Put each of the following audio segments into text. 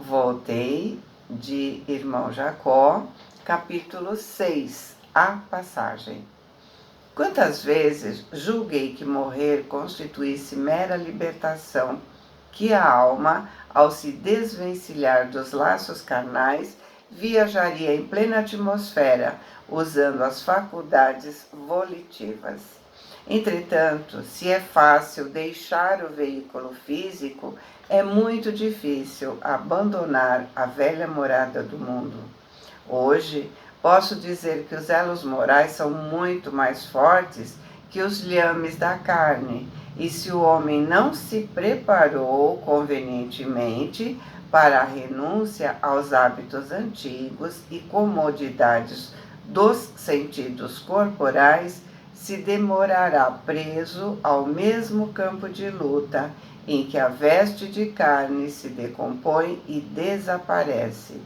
Voltei de Irmão Jacó, capítulo 6, a passagem. Quantas vezes julguei que morrer constituísse mera libertação, que a alma, ao se desvencilhar dos laços carnais, viajaria em plena atmosfera, usando as faculdades volitivas. Entretanto, se é fácil deixar o veículo físico, é muito difícil abandonar a velha morada do mundo. Hoje, posso dizer que os elos morais são muito mais fortes que os liames da carne, e se o homem não se preparou convenientemente para a renúncia aos hábitos antigos e comodidades dos sentidos corporais, se demorará preso ao mesmo campo de luta em que a veste de carne se decompõe e desaparece.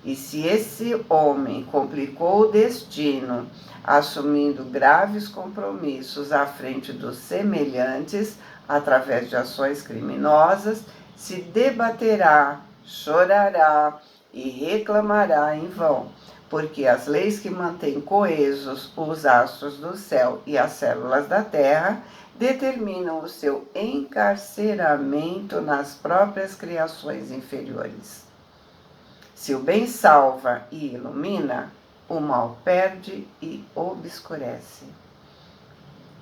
E se esse homem complicou o destino, assumindo graves compromissos à frente dos semelhantes, através de ações criminosas, se debaterá, chorará e reclamará em vão, porque as leis que mantêm coesos os astros do céu e as células da terra determinam o seu encarceramento nas próprias criações inferiores. Se o bem salva e ilumina, o mal perde e obscurece.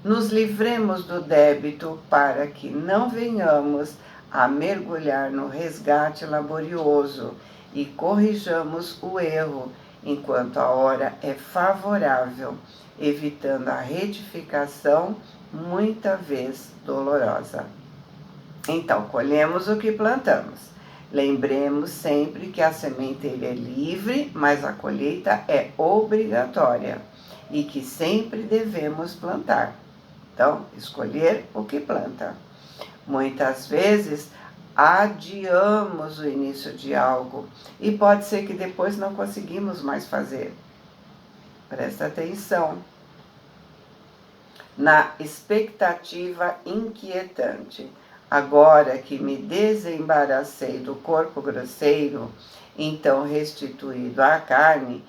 Nos livremos do débito para que não venhamos a mergulhar no resgate laborioso e corrijamos o erro enquanto a hora é favorável, evitando a retificação, muita vez dolorosa. Então, colhemos o que plantamos. Lembremos sempre que a sementeira é livre, mas a colheita é obrigatória e que sempre devemos plantar. Então, escolher o que planta. Muitas vezes adiamos o início de algo e pode ser que depois não conseguimos mais fazer. Presta atenção na expectativa inquietante. Agora que me desembaracei do corpo grosseiro, então restituído à carne,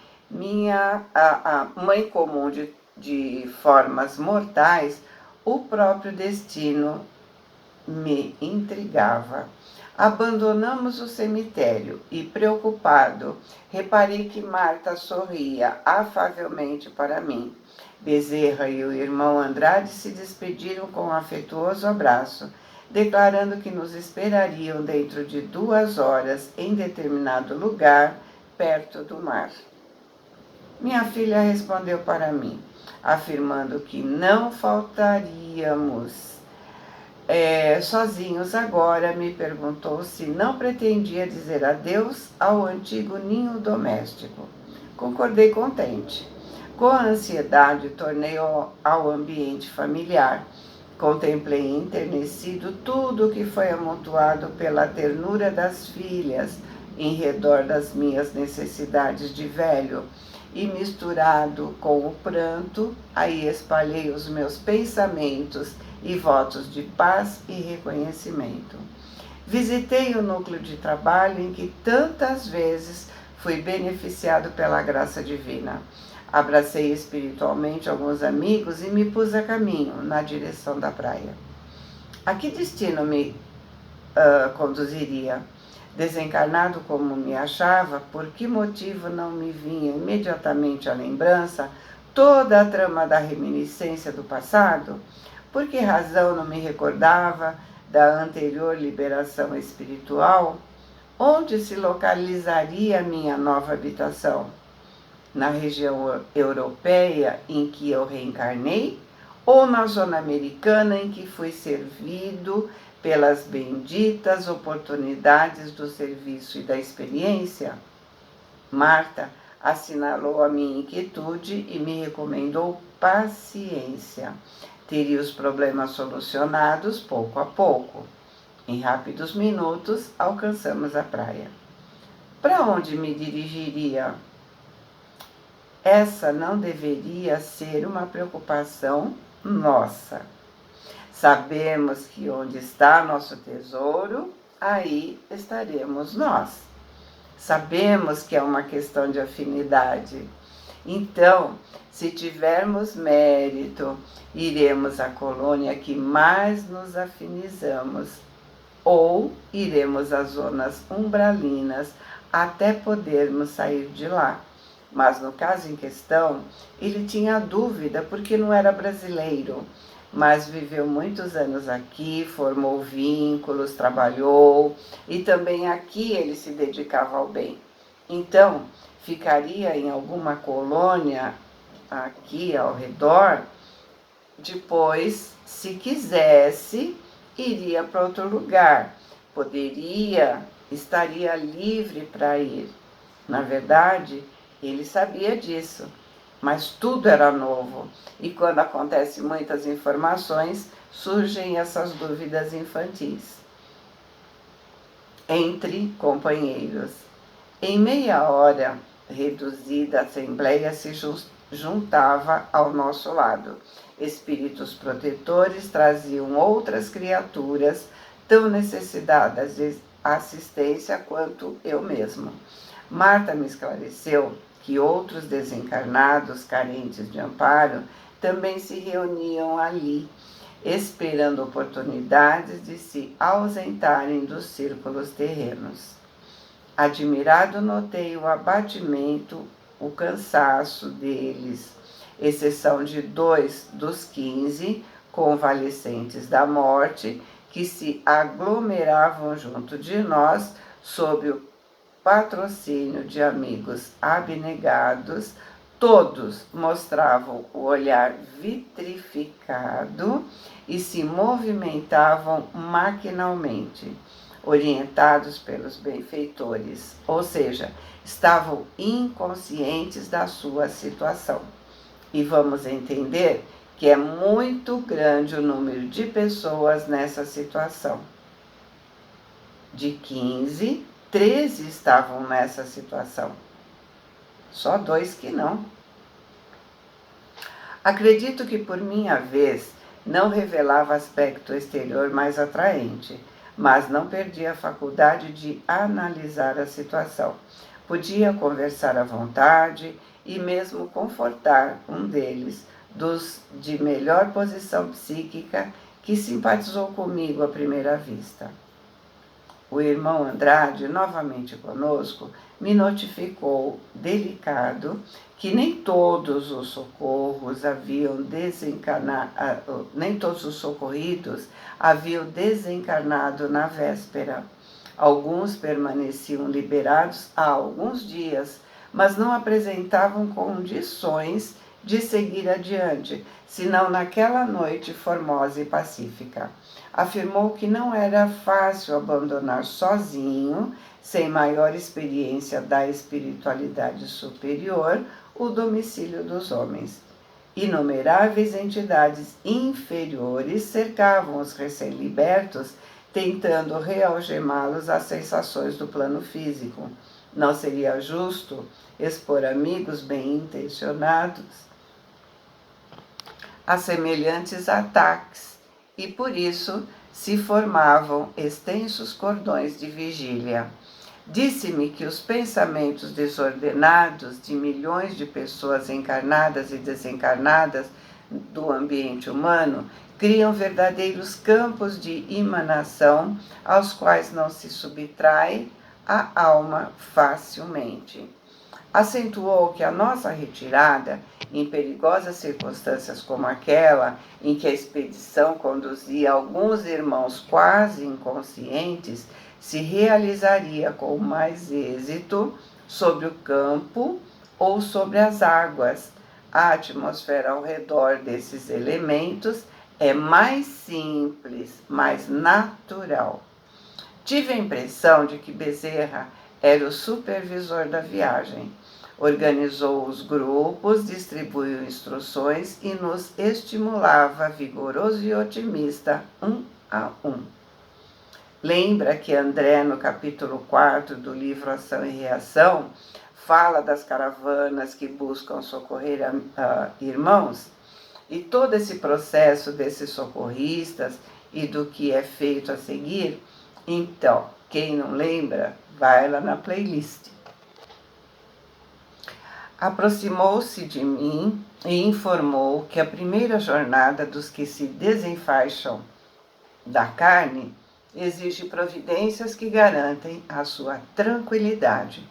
a mãe comum de formas mortais, o próprio destino me intrigava. Abandonamos o cemitério e, preocupado, reparei que Marta sorria afavelmente para mim. Bezerra e o irmão Andrade se despediram com um afetuoso abraço, declarando que nos esperariam dentro de 2 horas em determinado lugar, perto do mar. Minha filha respondeu para mim, afirmando que não faltaríamos. Sozinhos agora, me perguntou se não pretendia dizer adeus ao antigo ninho doméstico. Concordei contente. Com a ansiedade, tornei ao ambiente familiar. Contemplei enternecido tudo o que foi amontoado pela ternura das filhas em redor das minhas necessidades de velho, e misturado com o pranto, aí espalhei os meus pensamentos e votos de paz e reconhecimento. Visitei o núcleo de trabalho em que tantas vezes fui beneficiado pela graça divina. Abracei espiritualmente alguns amigos e me pus a caminho na direção da praia. A que destino me conduziria? Desencarnado como me achava, por que motivo não me vinha imediatamente à lembrança toda a trama da reminiscência do passado? Por que razão não me recordava da anterior liberação espiritual? Onde se localizaria a minha nova habitação? Na região europeia em que eu reencarnei? Ou na zona americana em que fui servido pelas benditas oportunidades do serviço e da experiência? Marta assinalou a minha inquietude e me recomendou paciência. Teria os problemas solucionados pouco a pouco. Em rápidos minutos, alcançamos a praia. Para onde me dirigiria? Essa não deveria ser uma preocupação nossa. Sabemos que onde está nosso tesouro, aí estaremos nós. Sabemos que é uma questão de afinidade. Então, se tivermos mérito, iremos à colônia que mais nos afinizamos, ou iremos às zonas umbralinas até podermos sair de lá. Mas no caso em questão, ele tinha dúvida porque não era brasileiro, mas viveu muitos anos aqui, formou vínculos, trabalhou e também aqui ele se dedicava ao bem. Então, ficaria em alguma colônia aqui ao redor, depois, se quisesse, iria para outro lugar, poderia, estaria livre para ir. Na verdade, ele sabia disso, mas tudo era novo. E quando acontecem muitas informações, surgem essas dúvidas infantis entre companheiros. Em meia hora reduzida, a assembleia se juntava ao nosso lado. Espíritos protetores traziam outras criaturas tão necessitadas de assistência quanto eu mesmo. Marta me esclareceu que outros desencarnados carentes de amparo também se reuniam ali, esperando oportunidades de se ausentarem dos círculos terrenos. Admirado, notei o abatimento, o cansaço deles, exceção de 2 dos 15 convalescentes da morte que se aglomeravam junto de nós sob o patrocínio de amigos abnegados. Todos mostravam o olhar vitrificado e se movimentavam maquinalmente, orientados pelos benfeitores, ou seja, estavam inconscientes da sua situação. E vamos entender que é muito grande o número de pessoas nessa situação. De 15, 13 estavam nessa situação. Só 2 que não. Acredito que, por minha vez, não revelava aspecto exterior mais atraente, mas não perdi a faculdade de analisar a situação. Podia conversar à vontade e mesmo confortar um deles, dos de melhor posição psíquica, que simpatizou comigo à primeira vista. O irmão Andrade, novamente conosco, me notificou, delicado, que nem todos os socorridos haviam desencarnado na véspera. Alguns permaneciam liberados há alguns dias, mas não apresentavam condições de seguir adiante, senão naquela noite formosa e pacífica. Afirmou que não era fácil abandonar sozinho, sem maior experiência da espiritualidade superior, o domicílio dos homens. Inumeráveis entidades inferiores cercavam os recém-libertos, tentando realgemá-los às sensações do plano físico. Não seria justo expor amigos bem-intencionados a semelhantes ataques, e por isso se formavam extensos cordões de vigília. Disse-me que os pensamentos desordenados de milhões de pessoas encarnadas e desencarnadas do ambiente humano criam verdadeiros campos de emanação aos quais não se subtrai a alma facilmente. Acentuou que a nossa retirada, em perigosas circunstâncias como aquela em que a expedição conduzia alguns irmãos quase inconscientes, se realizaria com mais êxito sobre o campo ou sobre as águas. A atmosfera ao redor desses elementos é mais simples, mais natural. Tive a impressão de que Bezerra era o supervisor da viagem. Organizou os grupos, distribuiu instruções e nos estimulava, vigoroso e otimista, um a um. Lembra que André, no capítulo 4 do livro Ação e Reação, fala das caravanas que buscam socorrer irmãos? E todo esse processo desses socorristas e do que é feito a seguir? Então, quem não lembra, vai lá na playlist. Aproximou-se de mim e informou que a primeira jornada dos que se desenfaixam da carne exige providências que garantem a sua tranquilidade,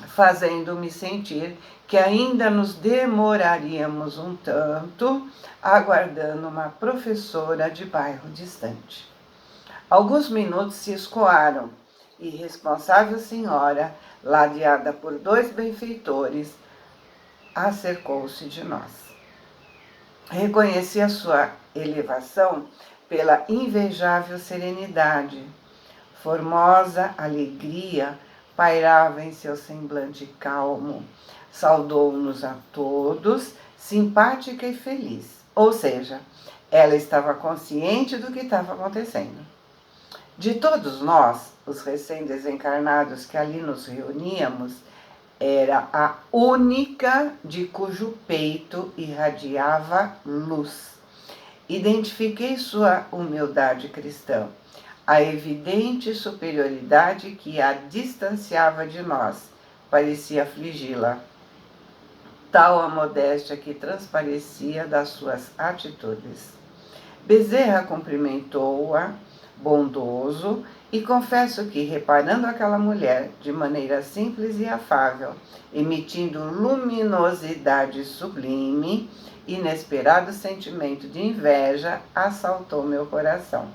fazendo-me sentir que ainda nos demoraríamos um tanto, aguardando uma professora de bairro distante. Alguns minutos se escoaram e responsável senhora, ladeada por 2 benfeitores, acercou-se de nós. Reconheci a sua elevação pela invejável serenidade. Formosa alegria pairava em seu semblante calmo. Saudou-nos a todos, simpática e feliz. Ou seja, ela estava consciente do que estava acontecendo. De todos nós, os recém-desencarnados que ali nos reuníamos, era a única de cujo peito irradiava luz. Identifiquei sua humildade cristã, a evidente superioridade que a distanciava de nós, parecia afligi-la. Tal a modéstia que transparecia das suas atitudes. Bezerra cumprimentou-a, bondoso, e confesso que, reparando aquela mulher de maneira simples e afável, emitindo luminosidade sublime, inesperado sentimento de inveja assaltou meu coração.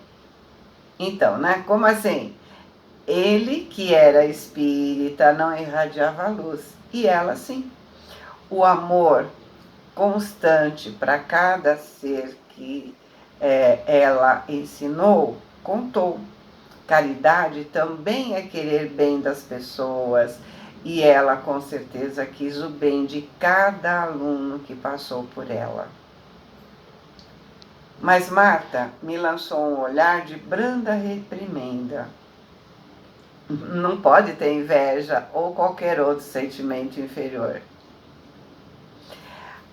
Então, como assim? Ele, que era espírita, não irradiava luz, e ela sim. O amor constante para cada ser que ela ensinou, contou. Caridade também é querer bem das pessoas, e ela com certeza quis o bem de cada aluno que passou por ela. Mas Marta me lançou um olhar de branda reprimenda. Não pode ter inveja ou qualquer outro sentimento inferior.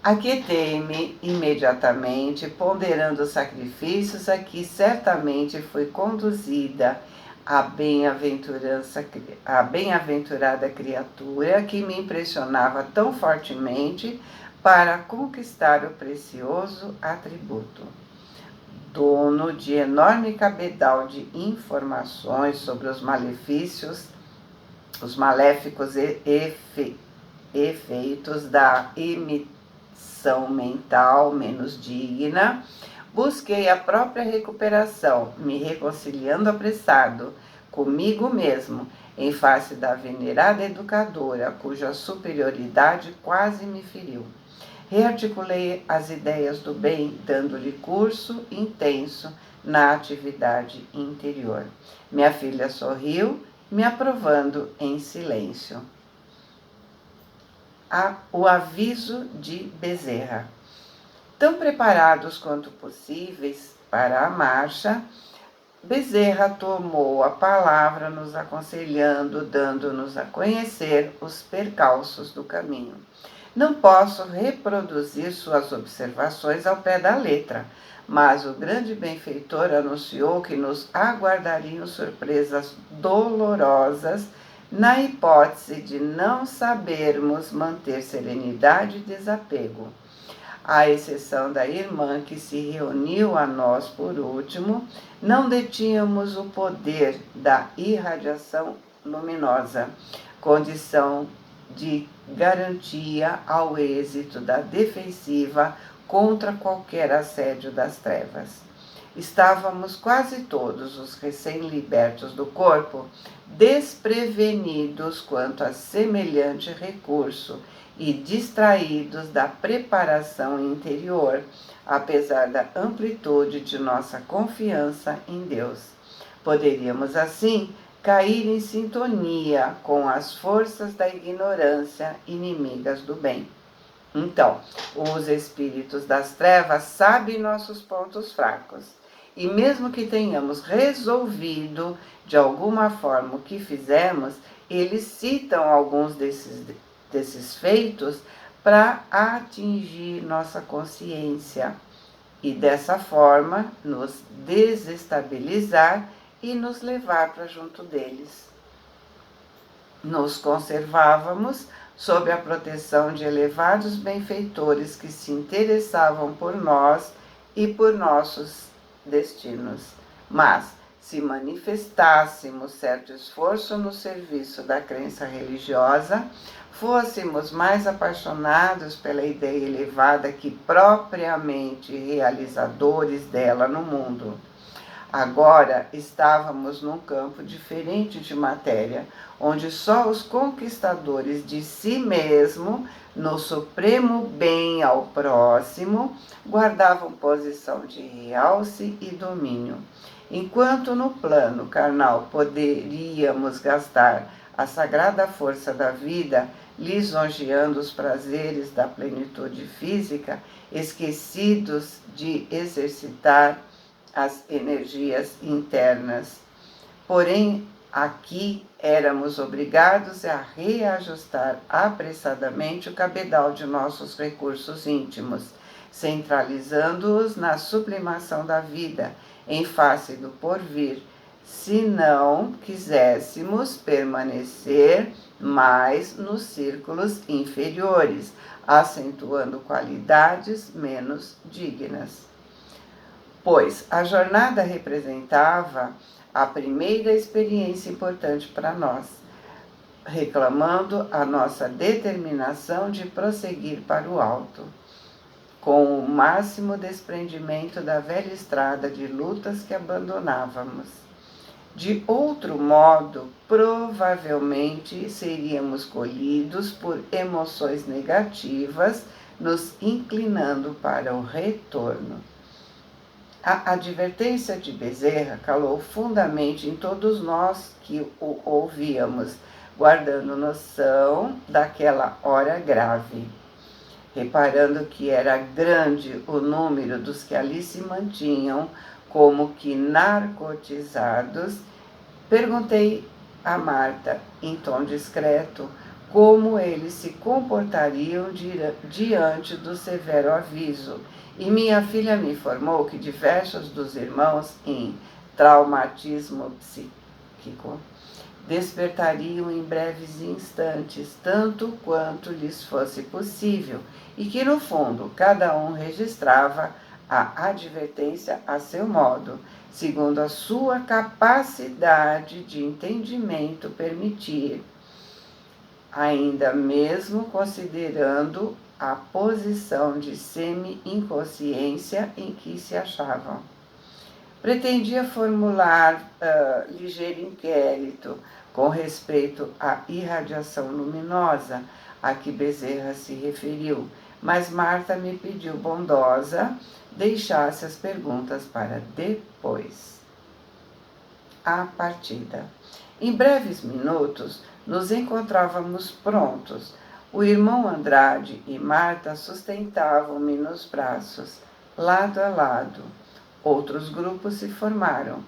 Aquietei-me imediatamente, ponderando os sacrifícios a que certamente fui conduzida a bem-aventurada criatura que me impressionava tão fortemente para conquistar o precioso atributo. Dono de enorme cabedal de informações sobre os maléficos efeitos da emissão mental menos digna, busquei a própria recuperação, me reconciliando apressado comigo mesmo, em face da venerada educadora, cuja superioridade quase me feriu. Rearticulei as ideias do bem, dando-lhe curso intenso na atividade interior. Minha filha sorriu, me aprovando em silêncio. O aviso de Bezerra. Tão preparados quanto possíveis para a marcha, Bezerra tomou a palavra, nos aconselhando, dando-nos a conhecer os percalços do caminho. Não posso reproduzir suas observações ao pé da letra, mas o grande benfeitor anunciou que nos aguardariam surpresas dolorosas na hipótese de não sabermos manter serenidade e desapego. À exceção da irmã que se reuniu a nós por último, não detínhamos o poder da irradiação luminosa, condição de garantia ao êxito da defensiva contra qualquer assédio das trevas. Estávamos quase todos os recém-libertos do corpo desprevenidos quanto a semelhante recurso e distraídos da preparação interior, apesar da amplitude de nossa confiança em Deus. Poderíamos, assim, cair em sintonia com as forças da ignorância inimigas do bem. Então, os espíritos das trevas sabem nossos pontos fracos. E mesmo que tenhamos resolvido de alguma forma o que fizemos, eles citam alguns desses feitos para atingir nossa consciência e dessa forma nos desestabilizar e nos levar para junto deles. Nos conservávamos sob a proteção de elevados benfeitores que se interessavam por nós e por nossos destinos. Mas, se manifestássemos certo esforço no serviço da crença religiosa, fôssemos mais apaixonados pela ideia elevada que propriamente realizadores dela no mundo. Agora estávamos num campo diferente de matéria, onde só os conquistadores de si mesmo, no supremo bem ao próximo, guardavam posição de realce e domínio. Enquanto no plano carnal poderíamos gastar a sagrada força da vida, lisonjeando os prazeres da plenitude física, esquecidos de exercitar as energias internas. Porém, aqui éramos obrigados a reajustar apressadamente o cabedal de nossos recursos íntimos, centralizando-os na sublimação da vida, em face do porvir, se não quiséssemos permanecer mais nos círculos inferiores, acentuando qualidades menos dignas. Pois a jornada representava a primeira experiência importante para nós, reclamando a nossa determinação de prosseguir para o alto, com o máximo desprendimento da velha estrada de lutas que abandonávamos. De outro modo, provavelmente seríamos colhidos por emoções negativas, nos inclinando para o retorno. A advertência de Bezerra calou fundamente em todos nós que o ouvíamos, guardando noção daquela hora grave. Reparando que era grande o número dos que ali se mantinham como que narcotizados, perguntei a Marta, em tom discreto, como eles se comportariam diante do severo aviso, e minha filha me informou que diversos dos irmãos em traumatismo psíquico despertariam em breves instantes, tanto quanto lhes fosse possível, e que, no fundo, cada um registrava a advertência a seu modo, segundo a sua capacidade de entendimento permitir, ainda mesmo considerando a posição de semi-inconsciência em que se achavam. Pretendia formular ligeiro inquérito com respeito à irradiação luminosa a que Bezerra se referiu, mas Marta me pediu bondosa deixasse as perguntas para depois. A partida. Em breves minutos, nos encontrávamos prontos. O irmão Andrade e Marta sustentavam-me nos braços, lado a lado. Outros grupos se formaram.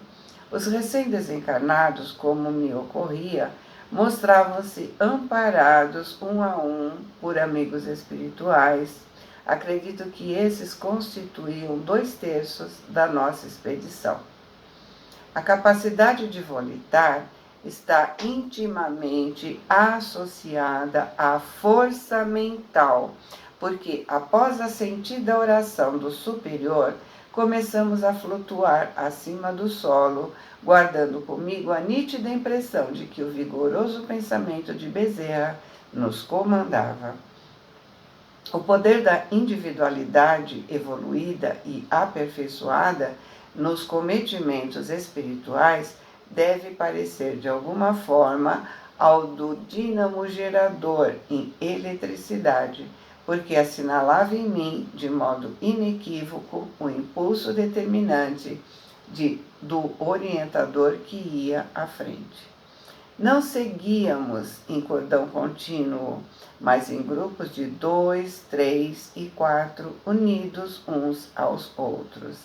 Os recém-desencarnados, como me ocorria, mostravam-se amparados um a um por amigos espirituais. Acredito que esses constituíam 2/3 da nossa expedição. A capacidade de volitar está intimamente associada à força mental, porque após a sentida oração do superior, começamos a flutuar acima do solo, guardando comigo a nítida impressão de que o vigoroso pensamento de Bezerra nos comandava. O poder da individualidade evoluída e aperfeiçoada nos cometimentos espirituais deve parecer de alguma forma ao do dínamo gerador em eletricidade, porque assinalava em mim, de modo inequívoco, o impulso determinante do orientador que ia à frente. Não seguíamos em cordão contínuo, mas em grupos de 2, 3 e 4, unidos uns aos outros.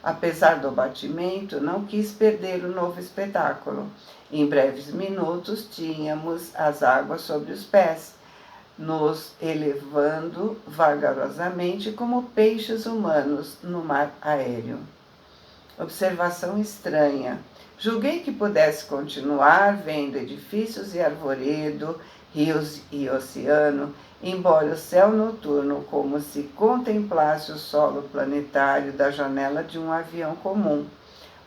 Apesar do batimento, não quis perder o novo espetáculo. Em breves minutos, tínhamos as águas sobre os pés, nos elevando vagarosamente como peixes humanos no mar aéreo. Observação estranha. Julguei que pudesse continuar vendo edifícios e arvoredo, rios e oceano, embora o céu noturno como se contemplasse o solo planetário da janela de um avião comum.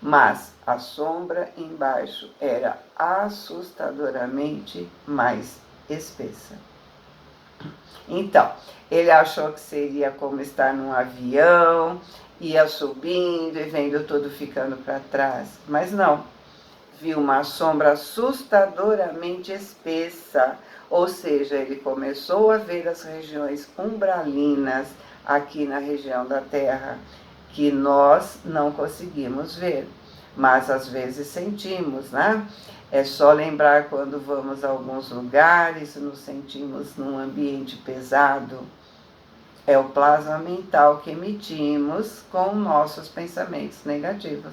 Mas a sombra embaixo era assustadoramente mais espessa. Então, ele achou que seria como estar num avião, ia subindo e vendo tudo ficando para trás. Mas não, viu uma sombra assustadoramente espessa, ou seja, ele começou a ver as regiões umbralinas aqui na região da Terra, que nós não conseguimos ver, mas às vezes sentimos, né? É só lembrar quando vamos a alguns lugares, nos sentimos num ambiente pesado. É o plasma mental que emitimos com nossos pensamentos negativos.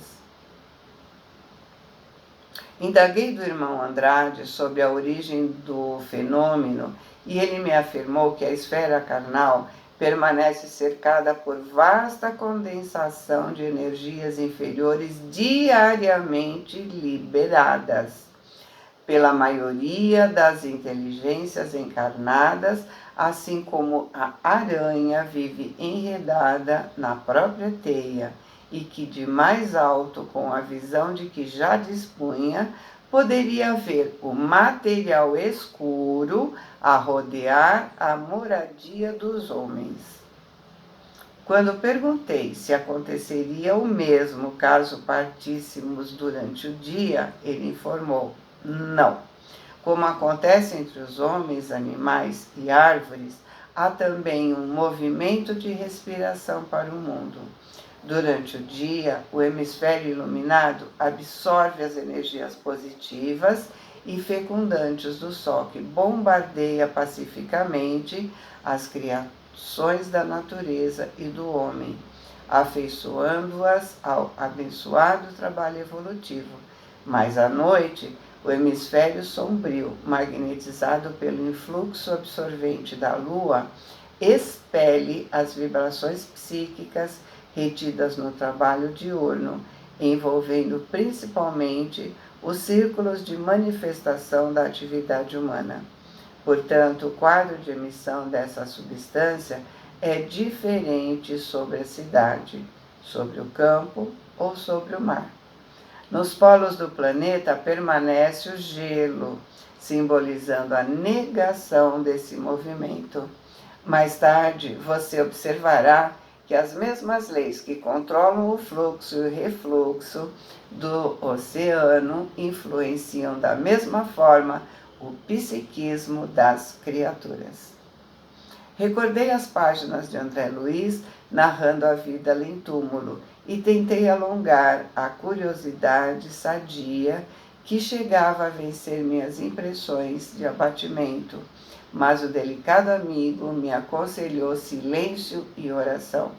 Indaguei do irmão Andrade sobre a origem do fenômeno e ele me afirmou que a esfera carnal permanece cercada por vasta condensação de energias inferiores diariamente liberadas pela maioria das inteligências encarnadas, assim como a aranha vive enredada na própria teia e que de mais alto, com a visão de que já dispunha, poderia ver o material escuro a rodear a moradia dos homens. Quando perguntei se aconteceria o mesmo caso partíssemos durante o dia, ele informou: não. Como acontece entre os homens, animais e árvores, há também um movimento de respiração para o mundo. Durante o dia, o hemisfério iluminado absorve as energias positivas e fecundantes do Sol, que bombardeia pacificamente as criações da natureza e do homem, afeiçoando-as ao abençoado trabalho evolutivo. Mas à noite, o hemisfério sombrio, magnetizado pelo influxo absorvente da Lua, expele as vibrações psíquicas retidas no trabalho diurno, envolvendo principalmente os círculos de manifestação da atividade humana. Portanto, o quadro de emissão dessa substância é diferente sobre a cidade, sobre o campo ou sobre o mar. Nos polos do planeta permanece o gelo, simbolizando a negação desse movimento. Mais tarde, você observará que as mesmas leis que controlam o fluxo e o refluxo do oceano influenciam da mesma forma o psiquismo das criaturas. Recordei as páginas de André Luiz narrando a vida além túmulo e tentei alongar a curiosidade sadia que chegava a vencer minhas impressões de abatimento, mas o delicado amigo me aconselhou silêncio e oração,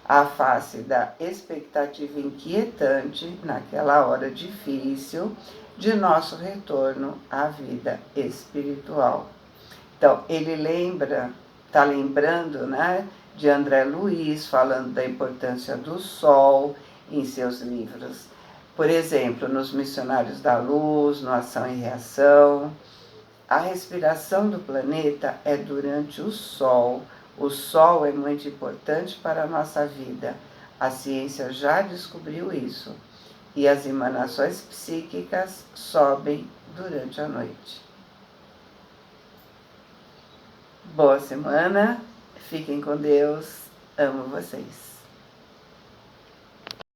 à face da expectativa inquietante, naquela hora difícil, de nosso retorno à vida espiritual. Então, ele está lembrando, né, de André Luiz, falando da importância do sol em seus livros. Por exemplo, nos Missionários da Luz, no Ação e Reação. A respiração do planeta é durante o sol. O sol é muito importante para a nossa vida. A ciência já descobriu isso. E as emanações psíquicas sobem durante a noite. Boa semana, fiquem com Deus, amo vocês.